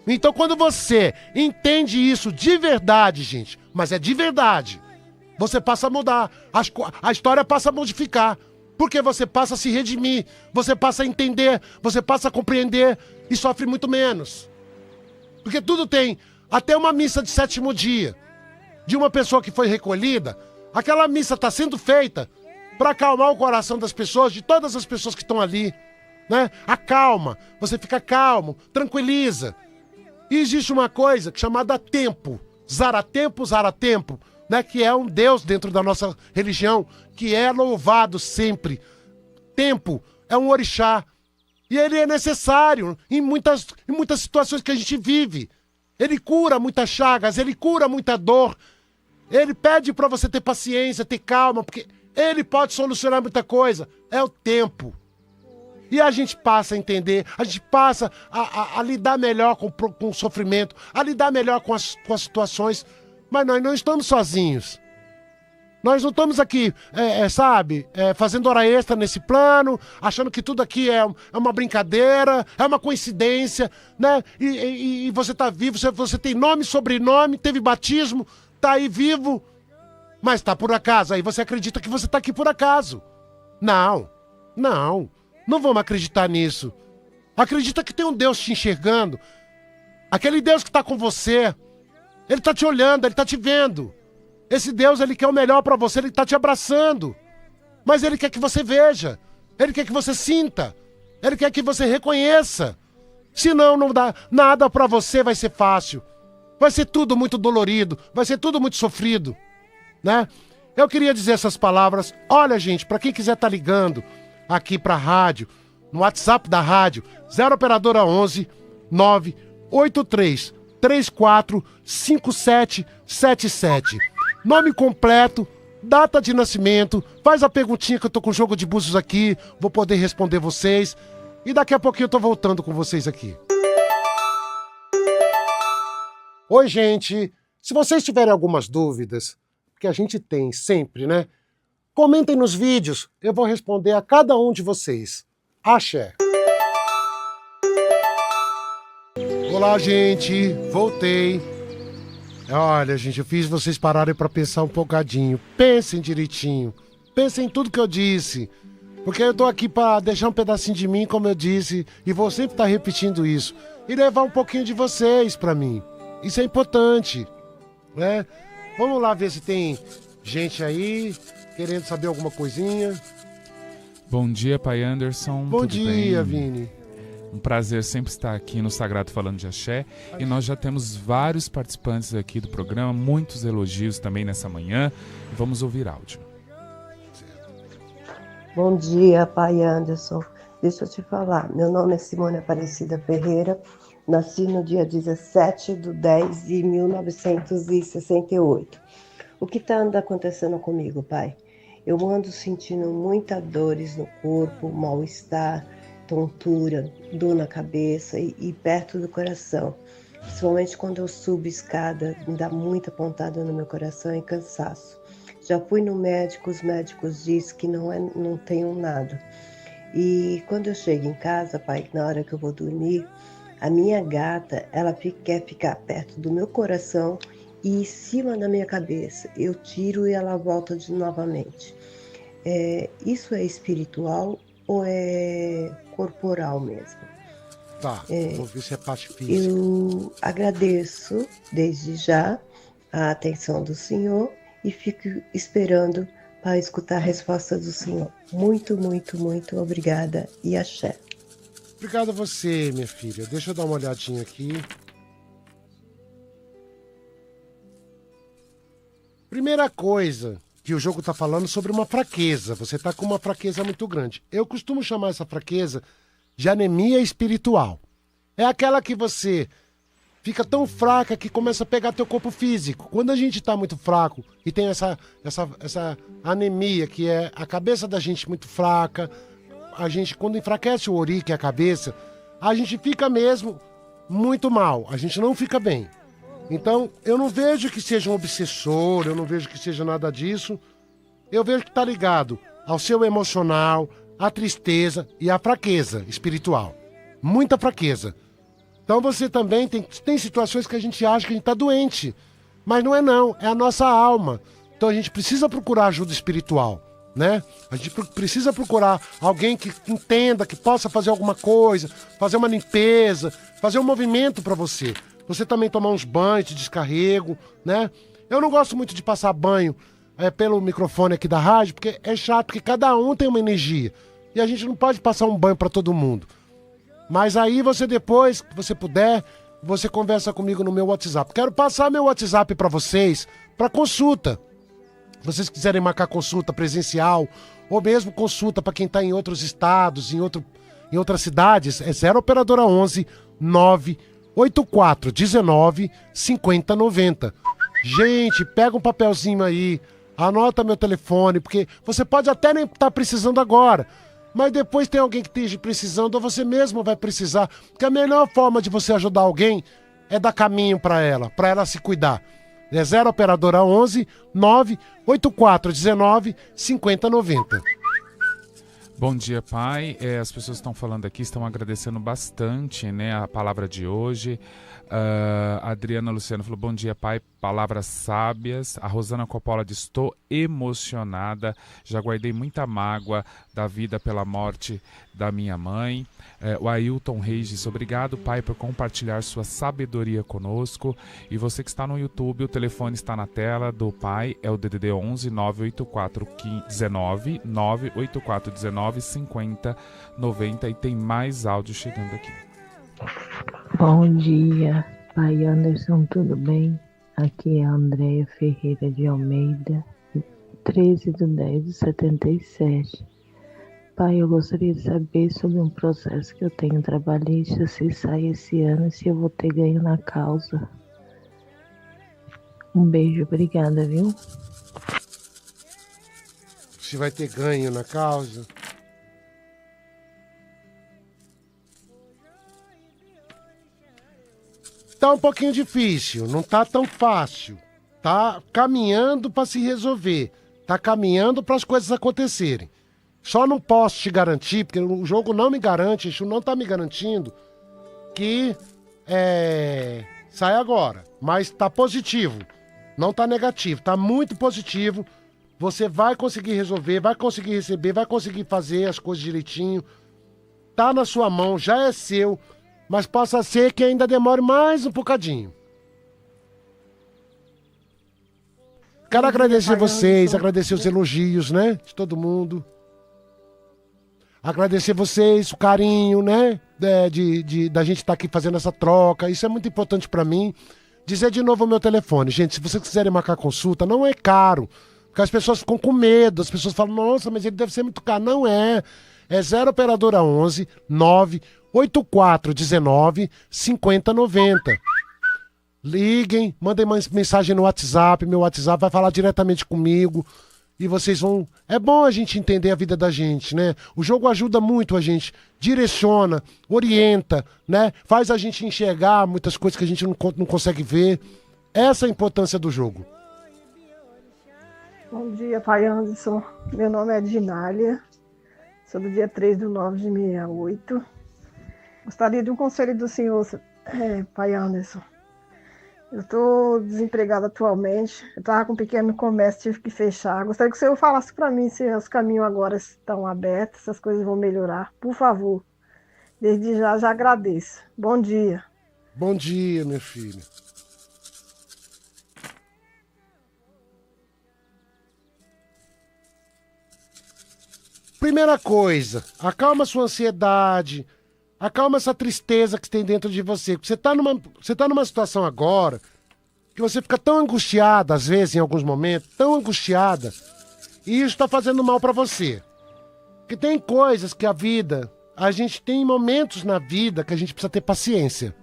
Speaker 1: Então quando você entende isso de verdade, gente, mas é de verdade, você passa a mudar, a história passa a modificar, porque você passa a se redimir, você passa a entender, você passa a compreender e sofre muito menos. Porque tudo tem, até uma missa de 7º dia, de uma pessoa que foi recolhida, aquela missa está sendo feita para acalmar o coração das pessoas, de todas as pessoas que estão ali, né? Acalma, você fica calmo, tranquiliza. E existe uma coisa chamada tempo, Zaratempo, né? Que é um Deus dentro da nossa religião, que é louvado sempre. Tempo é um orixá. E ele é necessário em muitas situações que a gente vive. Ele cura muitas chagas, ele cura muita dor. Ele pede para você ter paciência, ter calma, porque ele pode solucionar muita coisa. É o tempo. E a gente passa a entender, a gente passa a lidar melhor com o sofrimento, a lidar melhor com as situações. Mas nós não estamos sozinhos. Nós não estamos aqui, fazendo hora extra nesse plano, achando que tudo aqui é uma brincadeira, é uma coincidência, né? E você está vivo, você tem nome, sobrenome, teve batismo, está aí vivo, mas está por acaso. Aí você acredita que você está aqui por acaso. Não. Não vamos acreditar nisso. Acredita que tem um Deus te enxergando. Aquele Deus que está com você. Ele tá te olhando, ele tá te vendo. Esse Deus, ele quer o melhor pra você, ele tá te abraçando. Mas ele quer que você veja. Ele quer que você sinta. Ele quer que você reconheça. Senão não dá nada pra você, vai ser fácil. Vai ser tudo muito dolorido, vai ser tudo muito sofrido, né? Eu queria dizer essas palavras. Olha, gente, pra quem quiser tá ligando aqui pra rádio, no WhatsApp da rádio, 0 operadora 11 983 34 5777. Nome completo, data de nascimento, faz a perguntinha que eu tô com o jogo de búzios aqui, vou poder responder vocês. E daqui a pouquinho eu tô voltando com vocês aqui. Oi, gente. Se vocês tiverem algumas dúvidas, que a gente tem sempre, né? Comentem nos vídeos, eu vou responder a cada um de vocês. Axé. Olá, gente. Voltei. Olha, gente, eu fiz vocês pararem pra pensar um bocadinho. Pensem direitinho. Pensem em tudo que eu disse. Porque eu tô aqui pra deixar um pedacinho de mim, como eu disse, e vou sempre estar repetindo isso. E levar um pouquinho de vocês pra mim. Isso é importante, né? Vamos lá ver se tem gente aí querendo saber alguma coisinha.
Speaker 2: Bom dia, Pai Anderson.
Speaker 1: Bom
Speaker 2: Tudo
Speaker 1: dia,
Speaker 2: bem?
Speaker 1: Vini.
Speaker 2: Um prazer sempre estar aqui no Sagrado Falando de Axé. E nós já temos vários participantes aqui do programa, muitos elogios também nessa manhã. Vamos ouvir áudio.
Speaker 3: Bom dia, Pai Anderson. Deixa eu te falar, meu nome é Simone Aparecida Ferreira, nasci no dia 17 de 10 de 1968. O que está acontecendo comigo, Pai? Eu ando sentindo muitas dores no corpo, mal-estar, tontura, dor na cabeça e perto do coração. Principalmente quando eu subo escada, me dá muita pontada no meu coração e cansaço. Já fui no médico, os médicos dizem que não tenho nada. E quando eu chego em casa, Pai, na hora que eu vou dormir, a minha gata, ela quer ficar perto do meu coração e em cima da minha cabeça. Eu tiro e ela volta novamente. Isso é espiritual ou é corporal mesmo?
Speaker 1: Tá, vou ver se é parte física.
Speaker 3: Eu agradeço desde já a atenção do Senhor e fico esperando para escutar a resposta do Senhor. Muito, muito, muito obrigada e axé.
Speaker 1: Obrigado a você, minha filha. Deixa eu dar uma olhadinha aqui. Primeira coisa que o jogo tá falando sobre uma fraqueza. Você tá com uma fraqueza muito grande. Eu costumo chamar essa fraqueza de anemia espiritual. É aquela que você fica tão fraca que começa a pegar teu corpo físico. Quando a gente tá muito fraco e tem essa anemia, que é a cabeça da gente muito fraca, a gente, quando enfraquece o ori, que é a cabeça, a gente fica mesmo muito mal. A gente não fica bem. Então, eu não vejo que seja um obsessor, eu não vejo que seja nada disso. Eu vejo que tá ligado ao seu emocional, à tristeza e à fraqueza espiritual. Muita fraqueza. Então você também tem situações que a gente acha que a gente tá doente. Mas não, é a nossa alma. Então a gente precisa procurar ajuda espiritual, né? A gente precisa procurar alguém que entenda, que possa fazer alguma coisa, fazer uma limpeza, fazer um movimento para você. Você também tomar uns banhos de descarrego, né? Eu não gosto muito de passar banho pelo microfone aqui da rádio, porque é chato, porque cada um tem uma energia. E a gente não pode passar um banho para todo mundo. Mas aí você depois, que você puder, você conversa comigo no meu WhatsApp. Quero passar meu WhatsApp para vocês, para consulta. Se vocês quiserem marcar consulta presencial, ou mesmo consulta para quem está em outros estados, em outras cidades, é 0 operadora 11 984 19 50 90. Gente, pega um papelzinho aí, anota meu telefone, porque você pode até nem estar precisando agora, mas depois tem alguém que esteja precisando, ou você mesmo vai precisar, porque a melhor forma de você ajudar alguém é dar caminho para ela se cuidar. É 0 operadora 11 984 19 50 90.
Speaker 2: Bom dia, pai. As pessoas estão falando aqui, estão agradecendo bastante, né, a palavra de hoje. A Adriana Luciano falou, bom dia, pai, palavras sábias. A Rosana Coppola diz, estou emocionada, já guardei muita mágoa da vida pela morte da minha mãe. O Ailton Reis diz, obrigado, pai, por compartilhar sua sabedoria conosco. E você que está no YouTube, o telefone está na tela do pai, é o DDD 11 98419 98419 50 90, e tem mais áudio chegando aqui.
Speaker 4: Bom dia, pai Anderson, tudo bem? Aqui é a Andréia Ferreira de Almeida, 13/10/77. Pai, eu gostaria de saber sobre um processo que eu tenho trabalhista, se sai esse ano e se eu vou ter ganho na causa. Um beijo, obrigada, viu?
Speaker 1: Se vai ter ganho na causa. Tá um pouquinho difícil, não tá tão fácil. Tá caminhando para se resolver. Tá caminhando para as coisas acontecerem. Só não posso te garantir, porque o jogo não me garante, isso não tá me garantindo, que sai agora. Mas tá positivo, não tá negativo, tá muito positivo. Você vai conseguir resolver, vai conseguir receber, vai conseguir fazer as coisas direitinho. Tá na sua mão, já é seu, mas possa ser que ainda demore mais um bocadinho. Quero agradecer vocês, agradecer os elogios, né, de todo mundo. Agradecer vocês, o carinho, né, da gente estar aqui fazendo essa troca. Isso é muito importante pra mim. Dizer de novo o meu telefone. Gente, se vocês quiserem marcar consulta, não é caro. Porque as pessoas ficam com medo. As pessoas falam, nossa, mas ele deve ser muito caro. Não é. É 0 operadora 11 98419 5090. Liguem, mandem mensagem no WhatsApp. Meu WhatsApp vai falar diretamente comigo. E vocês vão... É bom a gente entender a vida da gente, né? O jogo ajuda muito a gente, direciona, orienta, né? Faz a gente enxergar muitas coisas que a gente não consegue ver. Essa é a importância do jogo.
Speaker 5: Bom dia, pai Anderson. Meu nome é Ednália. Sou do dia 3/9/68. Gostaria de um conselho do senhor, pai Anderson. Eu estou desempregada atualmente. Eu estava com um pequeno comércio, tive que fechar. Gostaria que o senhor falasse para mim se os caminhos agora estão abertos, se as coisas vão melhorar. Por favor. Desde já agradeço. Bom dia.
Speaker 1: Bom dia, minha filha. Primeira coisa, acalma sua ansiedade, acalma essa tristeza que tem dentro de você. Você tá numa situação agora que você fica tão angustiada, às vezes, em alguns momentos, tão angustiada, e isso tá fazendo mal pra você. Porque tem coisas que a gente tem momentos na vida que a gente precisa ter paciência.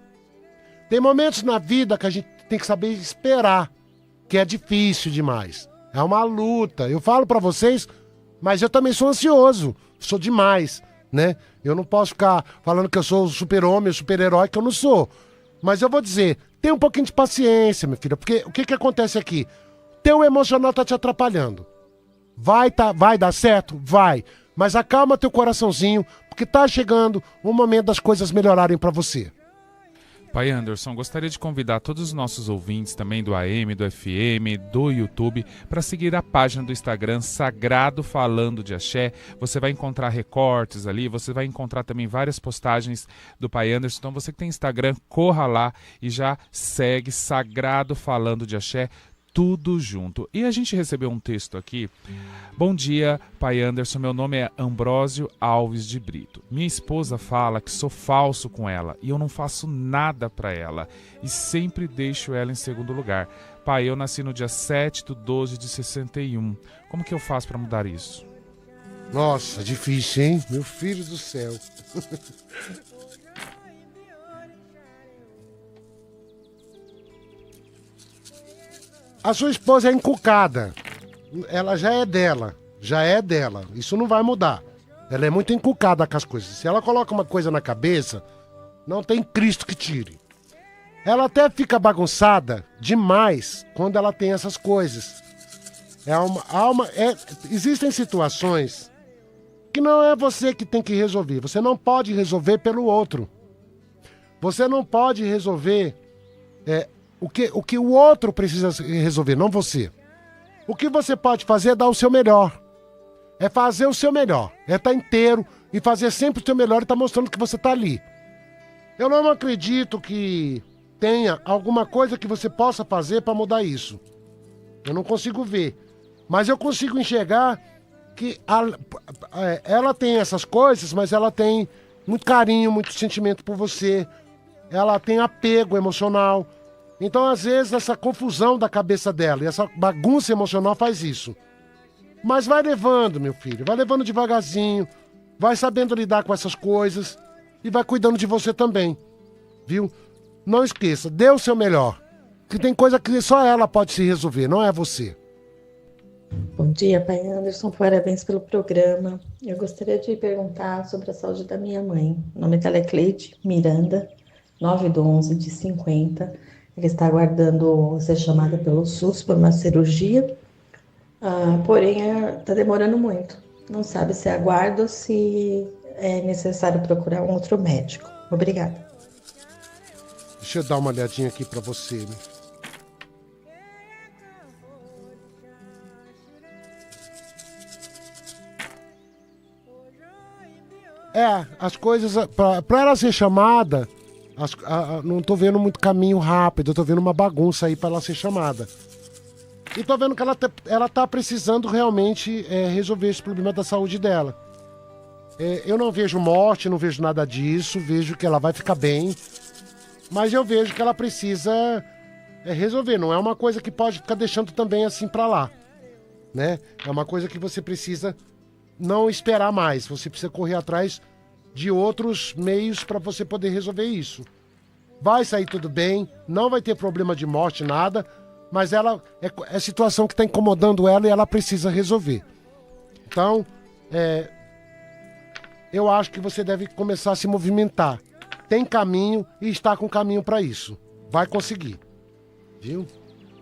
Speaker 1: Tem momentos na vida que a gente tem que saber esperar, que é difícil demais. É uma luta. Eu falo pra vocês, mas eu também sou ansioso, sou demais, né? Eu não posso ficar falando que eu sou o super-homem, o super-herói, que eu não sou. Mas eu vou dizer, tem um pouquinho de paciência, minha filha, porque o que acontece aqui? Teu emocional tá te atrapalhando. Vai dar certo? Vai. Mas acalma teu coraçãozinho, porque tá chegando o momento das coisas melhorarem pra você.
Speaker 2: Pai Anderson, gostaria de convidar todos os nossos ouvintes também do AM, do FM, do YouTube, para seguir a página do Instagram Sagrado Falando de Axé. Você vai encontrar recortes ali, você vai encontrar também várias postagens do Pai Anderson. Então você que tem Instagram, corra lá e já segue Sagrado Falando de Axé, tudo junto. E a gente recebeu um texto aqui. Bom dia, pai Anderson, meu nome é Ambrósio Alves de Brito. Minha esposa fala que sou falso com ela e eu não faço nada pra ela e sempre deixo ela em segundo lugar. Pai, eu nasci no dia 7/12/61. Como que eu faço pra mudar isso?
Speaker 1: Nossa, difícil, hein? Meu filho do céu. A sua esposa é encucada. Ela já é dela. Isso não vai mudar. Ela é muito encucada com as coisas. Se ela coloca uma coisa na cabeça, não tem Cristo que tire. Ela até fica bagunçada demais quando ela tem essas coisas. Existem situações que não é você que tem que resolver. Você não pode resolver pelo outro. Você não pode resolver o que o outro precisa resolver, não você. O que você pode fazer é dar o seu melhor. É fazer o seu melhor. É estar inteiro e fazer sempre o seu melhor e estar mostrando que você está ali. Eu não acredito que tenha alguma coisa que você possa fazer para mudar isso. Eu não consigo ver. Mas eu consigo enxergar que ela tem essas coisas, mas ela tem muito carinho, muito sentimento por você. Ela tem apego emocional. Então, às vezes, essa confusão da cabeça dela e essa bagunça emocional faz isso. Mas vai levando, meu filho. Vai levando devagarzinho. Vai sabendo lidar com essas coisas. E vai cuidando de você também. Viu? Não esqueça, dê o seu melhor. Que tem coisa que só ela pode se resolver, não é você.
Speaker 6: Bom dia, pai Anderson. Parabéns pelo programa. Eu gostaria de perguntar sobre a saúde da minha mãe. O nome dela é Cleide Miranda, 9/11/50. Ela está aguardando ser chamada pelo SUS por uma cirurgia. Porém, está demorando muito. Não sabe se aguarda ou se é necessário procurar um outro médico. Obrigada.
Speaker 1: Deixa eu dar uma olhadinha aqui pra você, né? As coisas, pra ela ser chamada, não tô vendo muito caminho rápido, eu tô vendo uma bagunça aí pra ela ser chamada. E tô vendo que ela tá precisando realmente resolver esse problema da saúde dela. Eu não vejo morte, não vejo nada disso, vejo que ela vai ficar bem, mas eu vejo que ela precisa resolver, não é uma coisa que pode ficar deixando também assim pra lá, né? É uma coisa que você precisa não esperar mais, você precisa correr atrás de outros meios para você poder resolver isso. Vai sair tudo bem, não vai ter problema de morte, nada, mas ela é situação que está incomodando ela e ela precisa resolver. Então, eu acho que você deve começar a se movimentar. Tem caminho e está com caminho para isso. Vai conseguir. Viu?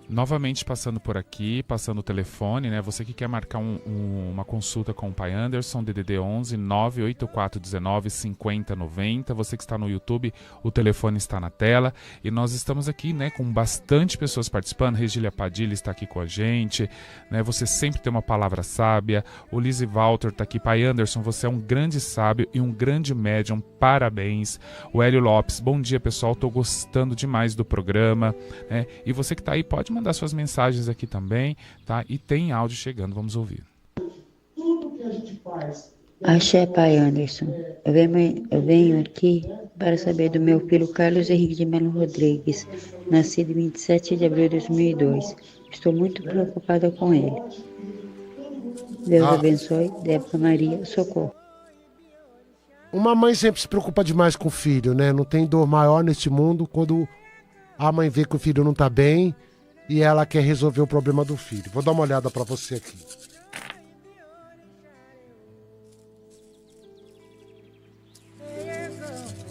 Speaker 2: Novamente passando por aqui, passando o telefone, né? Você que quer marcar uma consulta com o pai Anderson, DDD 11 98419 5090. Você que está no YouTube, o telefone está na tela. E nós estamos aqui, né, com bastante pessoas participando. Regília Padilha está aqui com a gente, né? Você sempre tem uma palavra sábia. O Lizzy Walter está aqui. Pai Anderson, você é um grande sábio e um grande médium. Parabéns. O Hélio Lopes, bom dia, pessoal. Estou gostando demais do programa, né? E você que está aí, pode mandar suas mensagens aqui também, tá? E tem áudio chegando, vamos ouvir.
Speaker 7: Axé, pai Anderson. Eu venho aqui para saber do meu filho Carlos Henrique de Melo Rodrigues, nascido em 27 de abril de 2002. Estou muito preocupada com ele. Deus abençoe. Débora Maria, socorro.
Speaker 1: Uma mãe sempre se preocupa demais com o filho, né? Não tem dor maior neste mundo quando a mãe vê que o filho não tá bem e ela quer resolver o problema do filho. Vou dar uma olhada pra você aqui.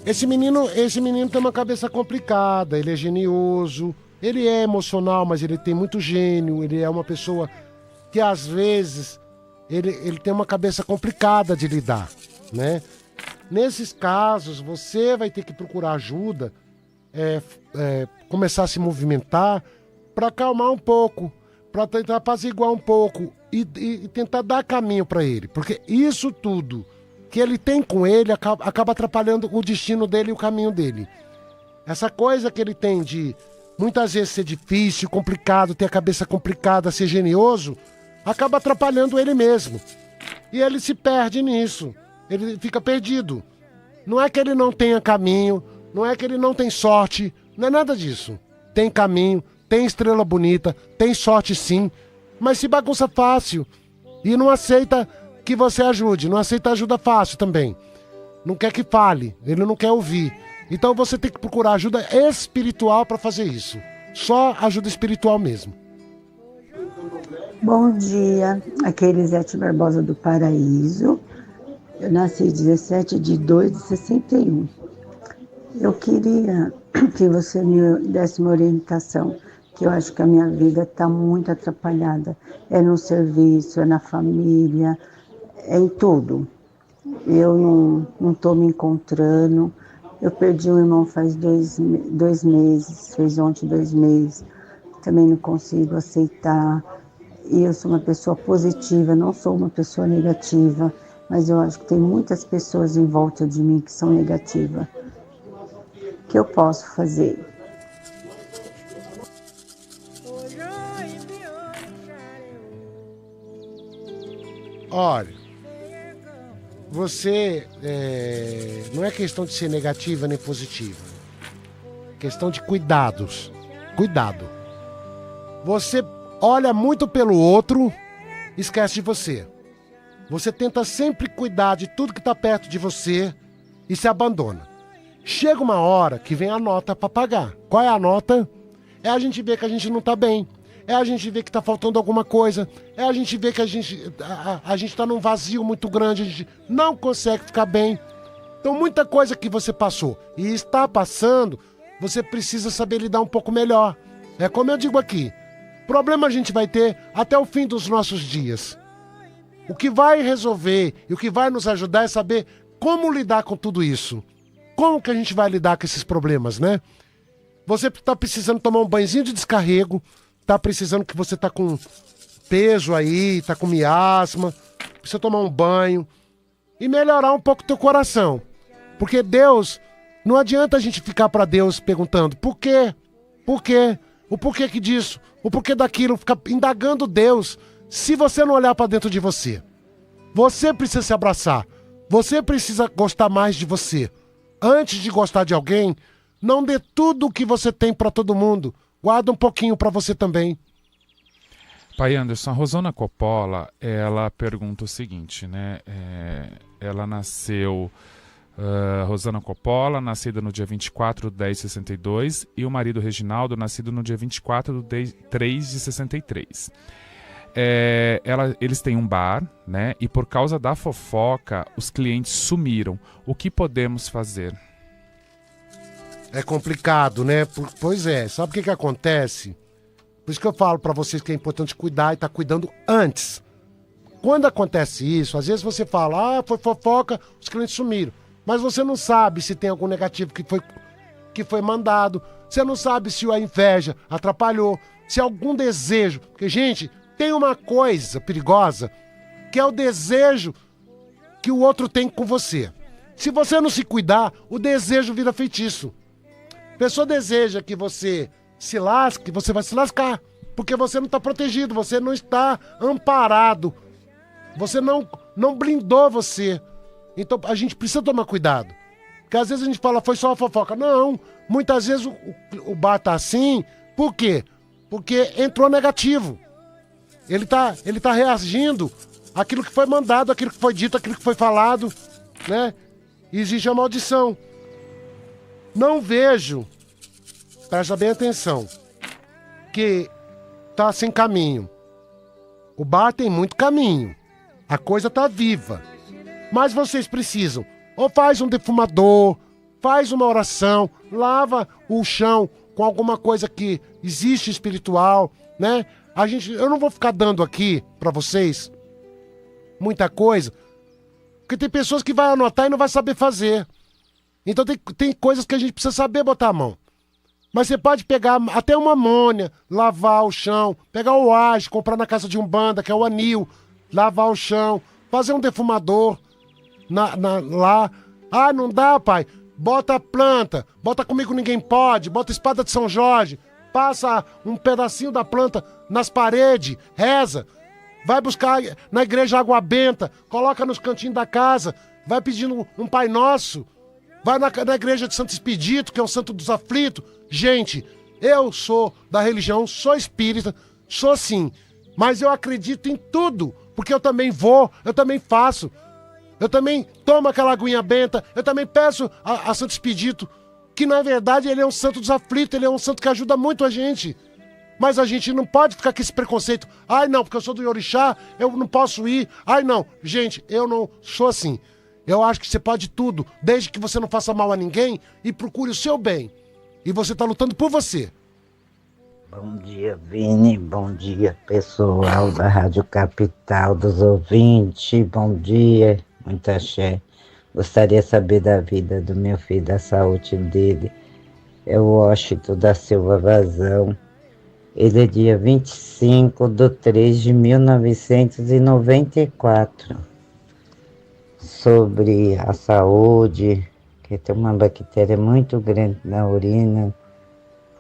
Speaker 1: Esse menino tem uma cabeça complicada, ele é genioso, ele é emocional, mas ele tem muito gênio, ele é uma pessoa que às vezes ele tem uma cabeça complicada de lidar, né? Nesses casos, você vai ter que procurar ajuda, começar a se movimentar para acalmar um pouco, para tentar apaziguar um pouco e tentar dar caminho para ele. Porque isso tudo que ele tem com ele acaba atrapalhando o destino dele e o caminho dele. Essa coisa que ele tem de muitas vezes ser difícil, complicado, ter a cabeça complicada, ser genioso, acaba atrapalhando ele mesmo. E ele se perde nisso. Ele fica perdido. Não é que ele não tenha caminho, não é que ele não tem sorte, não é nada disso. Tem caminho, tem estrela bonita, tem sorte sim, mas se bagunça fácil e não aceita que você ajude, não aceita ajuda fácil também. Não quer que fale, ele não quer ouvir. Então você tem que procurar ajuda espiritual para fazer isso. Só ajuda espiritual mesmo.
Speaker 8: Bom dia, aqui é Elisete Barbosa do Paraíso. Eu nasci 17/2/61. Eu queria que você me desse uma orientação, que eu acho que a minha vida está muito atrapalhada. É no serviço, é na família, é em tudo. Eu não estou me encontrando. Eu perdi um irmão faz 2 meses, fez ontem 2 meses. Também não consigo aceitar. E eu sou uma pessoa positiva, não sou uma pessoa negativa. Mas eu acho que tem muitas pessoas em volta de mim que são negativas. O que eu posso fazer?
Speaker 1: Olha, você não é questão de ser negativa nem positiva. É questão de cuidados. Cuidado. Você olha muito pelo outro, esquece de você. Você tenta sempre cuidar de tudo que está perto de você e se abandona. Chega uma hora que vem a nota para pagar. Qual é a nota? É a gente ver que a gente não está bem. É a gente ver que está faltando alguma coisa. É a gente ver que a gente está num vazio muito grande. A gente não consegue ficar bem. Então, muita coisa que você passou e está passando, você precisa saber lidar um pouco melhor. É como eu digo aqui, problema a gente vai ter até o fim dos nossos dias. O que vai resolver e o que vai nos ajudar é saber como lidar com tudo isso. Como que a gente vai lidar com esses problemas, né? Você está precisando tomar um banhozinho de descarrego, está precisando que você está com peso aí, está com miasma, precisa tomar um banho e melhorar um pouco o teu coração. Porque Deus, não adianta a gente ficar para Deus perguntando por quê? Por quê? O porquê que disso? O porquê daquilo? Ficar indagando Deus. Se você não olhar para dentro de você, você precisa se abraçar. Você precisa gostar mais de você. Antes de gostar de alguém, não dê tudo o que você tem para todo mundo. Guarda um pouquinho para você também.
Speaker 2: Pai Anderson, a Rosana Coppola, ela pergunta o seguinte, né? Ela nasceu... Rosana Coppola, nascida no dia 24/10/62, e o marido Reginaldo, nascido no dia 24/3/63. Eles têm um bar, né? E por causa da fofoca, os clientes sumiram. O que podemos fazer?
Speaker 1: É complicado, né? Pois é, sabe o que acontece? Por isso que eu falo pra vocês que é importante cuidar e tá cuidando antes. Quando acontece isso, às vezes você fala, foi fofoca, os clientes sumiram. Mas você não sabe se tem algum negativo que foi mandado. Você não sabe se a inveja atrapalhou, se algum desejo. Porque, gente, tem uma coisa perigosa, que é o desejo que o outro tem com você. Se você não se cuidar, o desejo vira feitiço. A pessoa deseja que você se lasque, você vai se lascar. Porque você não está protegido, você não está amparado. Você não blindou você. Então a gente precisa tomar cuidado. Porque às vezes a gente fala, foi só uma fofoca. Não, muitas vezes o bar tá assim. Por quê? Porque entrou negativo. Ele tá reagindo àquilo que foi mandado, àquilo que foi dito, àquilo que foi falado, né? E existe a maldição. Não vejo, presta bem atenção, que tá sem caminho. O bar tem muito caminho. A coisa tá viva. Mas vocês precisam, ou faz um defumador, faz uma oração, lava o chão com alguma coisa que existe espiritual, né? Eu não vou ficar dando aqui pra vocês muita coisa, porque tem pessoas que vai anotar e não vai saber fazer. Então tem coisas que a gente precisa saber botar a mão. Mas você pode pegar até uma amônia, lavar o chão, pegar o Age, comprar na casa de Umbanda, que é o anil, lavar o chão, fazer um defumador lá. Ah, não dá, pai? Bota a planta, bota Comigo Ninguém Pode, bota Espada de São Jorge, passa um pedacinho da planta nas paredes, reza. Vai buscar na igreja água benta, coloca nos cantinhos da casa, vai pedindo um Pai Nosso. Vai na igreja de Santo Expedito, que é o santo dos aflitos. Gente, eu sou da religião, sou espírita, sou sim. Mas eu acredito em tudo, porque eu também vou, eu também faço. Eu também tomo aquela aguinha benta, eu também peço a Santo Expedito, que na verdade ele é um santo dos aflitos, ele é um santo que ajuda muito a gente. Mas a gente não pode ficar com esse preconceito. Ai não, porque eu sou do Orixá, eu não posso ir. Ai não, gente, eu não sou assim. Eu acho que você pode tudo, desde que você não faça mal a ninguém e procure o seu bem. E você está lutando por você.
Speaker 9: Bom dia, Vini. Bom dia, pessoal da Rádio Capital, dos ouvintes. Bom dia. Muito axé. Gostaria de saber da vida do meu filho, da saúde dele. É o Washington da Silva Vazão. Ele é dia 25/3/1994. Sobre a saúde, que tem uma bactéria muito grande na urina.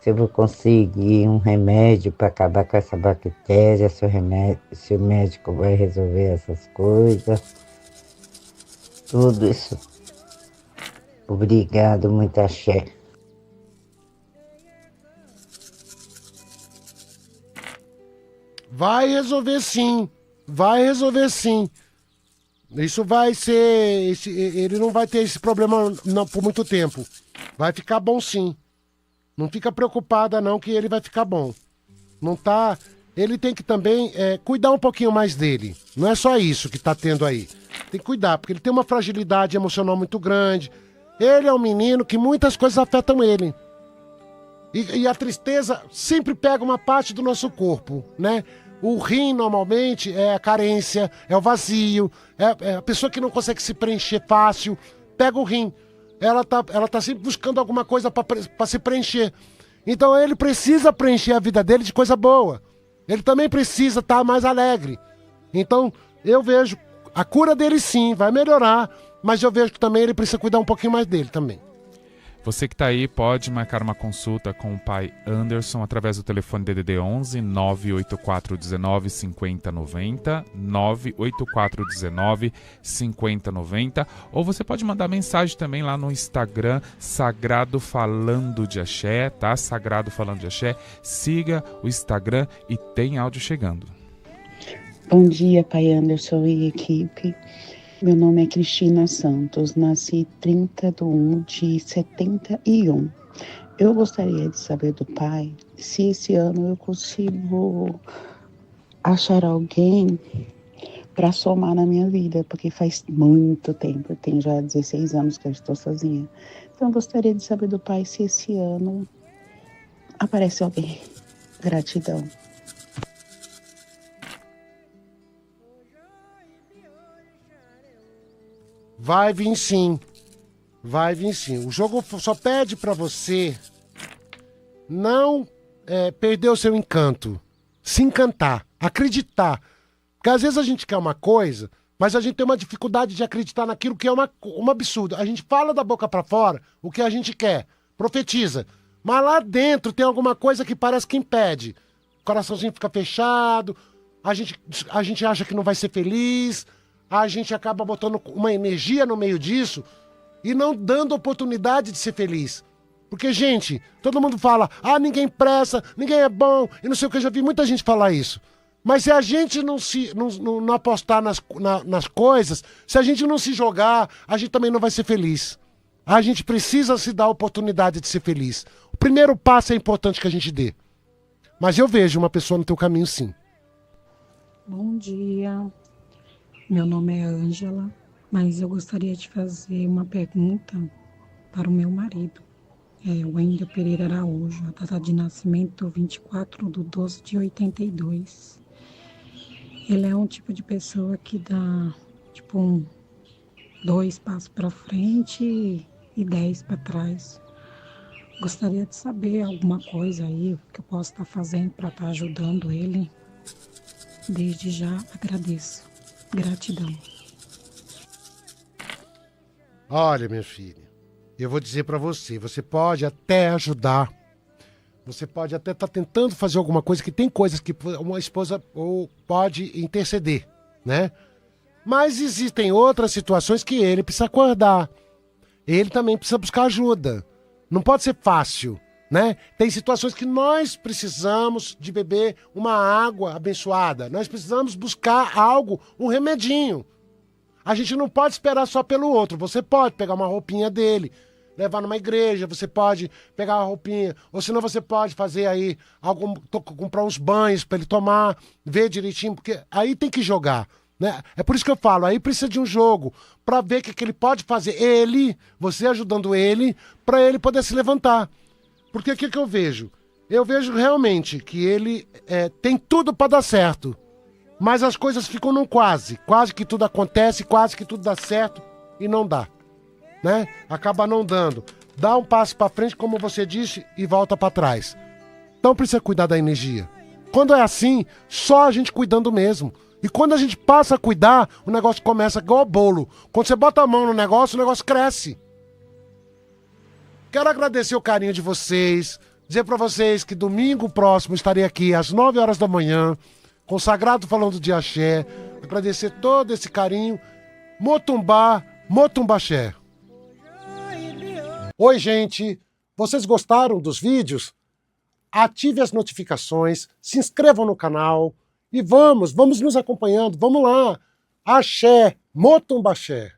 Speaker 9: Se eu vou conseguir um remédio para acabar com essa bactéria, se o médico vai resolver essas coisas. Tudo isso. Obrigado, muito axé.
Speaker 1: Vai resolver sim. Vai resolver sim. Isso vai ser... ele não vai ter esse problema não, por muito tempo. Vai ficar bom sim. Não fica preocupada não que ele vai ficar bom. Não tá... Ele tem que também cuidar um pouquinho mais dele. Não é só isso que tá tendo aí. Tem que cuidar, porque ele tem uma fragilidade emocional muito grande. Ele é um menino que muitas coisas afetam ele. E a tristeza sempre pega uma parte do nosso corpo, né? O rim, normalmente, é a carência, é o vazio, é a pessoa que não consegue se preencher fácil, pega o rim. Ela tá sempre buscando alguma coisa para se preencher. Então ele precisa preencher a vida dele de coisa boa. Ele também precisa estar mais alegre. Então eu vejo a cura dele sim, vai melhorar, mas eu vejo que também ele precisa cuidar um pouquinho mais dele também.
Speaker 2: Você que está aí pode marcar uma consulta com o pai Anderson através do telefone DDD 11 98419 5090, 98419 5090, ou você pode mandar mensagem também lá no Instagram, Sagrado Falando de Axé, tá? Sagrado Falando de Axé. Siga o Instagram e tem áudio chegando.
Speaker 10: Bom dia, pai Anderson e equipe. Meu nome é Cristina Santos, nasci 30/1/71. Eu gostaria de saber do pai se esse ano eu consigo achar alguém para somar na minha vida, porque faz muito tempo, eu tenho já 16 anos que eu estou sozinha. Então eu gostaria de saber do pai se esse ano aparece alguém. Gratidão.
Speaker 1: Vai vir sim. Vai vir sim. O jogo só pede pra você não perder o seu encanto. Se encantar. Acreditar. Porque às vezes a gente quer uma coisa, mas a gente tem uma dificuldade de acreditar naquilo que é um absurdo. A gente fala da boca pra fora o que a gente quer. Profetiza. Mas lá dentro tem alguma coisa que parece que impede. O coraçãozinho fica fechado. A gente acha que não vai ser feliz. A gente acaba botando uma energia no meio disso e não dando oportunidade de ser feliz. Porque, gente, todo mundo fala, ninguém presta, ninguém é bom, e não sei o que, eu já vi muita gente falar isso. Mas se a gente não apostar nas coisas, se a gente não se jogar, a gente também não vai ser feliz. A gente precisa se dar a oportunidade de ser feliz. O primeiro passo é importante que a gente dê. Mas eu vejo uma pessoa no teu caminho, sim.
Speaker 11: Bom dia. Meu nome é Ângela, mas eu gostaria de fazer uma pergunta para o meu marido. O Wendel Pereira Araújo, a data de nascimento 24/12/82. Ele é um tipo de pessoa que dá, 2 passos para frente e 10 para trás. Gostaria de saber alguma coisa aí que eu possa estar fazendo para estar ajudando ele. Desde já agradeço. Gratidão.
Speaker 1: Olha, minha filha, eu vou dizer pra você, você pode até ajudar, você pode até estar tentando fazer alguma coisa, que tem coisas que uma esposa pode interceder, né? Mas existem outras situações que ele precisa acordar, ele também precisa buscar ajuda, não pode ser fácil, né? Tem situações que nós precisamos de beber uma água abençoada, nós precisamos buscar algo, um remedinho. A gente não pode esperar só pelo outro. Você pode pegar uma roupinha dele, levar numa igreja, você pode pegar uma roupinha, ou senão você pode fazer aí comprar uns banhos para ele tomar, ver direitinho, porque aí tem que jogar, né? É por isso que eu falo, aí precisa de um jogo para ver o que ele pode fazer, você ajudando ele, para ele poder se levantar. Porque o que eu vejo? Eu vejo realmente que ele tem tudo para dar certo. Mas as coisas ficam num quase. Quase que tudo acontece, quase que tudo dá certo e não dá. Né? Acaba não dando. Dá um passo para frente, como você disse, e volta para trás. Então precisa cuidar da energia. Quando é assim, só a gente cuidando mesmo. E quando a gente passa a cuidar, o negócio começa igual bolo. Quando você bota a mão no negócio, o negócio cresce. Quero agradecer o carinho de vocês. Dizer para vocês que domingo próximo estarei aqui às 9 horas da manhã, com o Sagrado Falando de Axé. Agradecer todo esse carinho. Motumbá, Motumbaxé. Oi, gente. Vocês gostaram dos vídeos? Ative as notificações, se inscrevam no canal e vamos nos acompanhando. Vamos lá. Axé, Motumbaxé.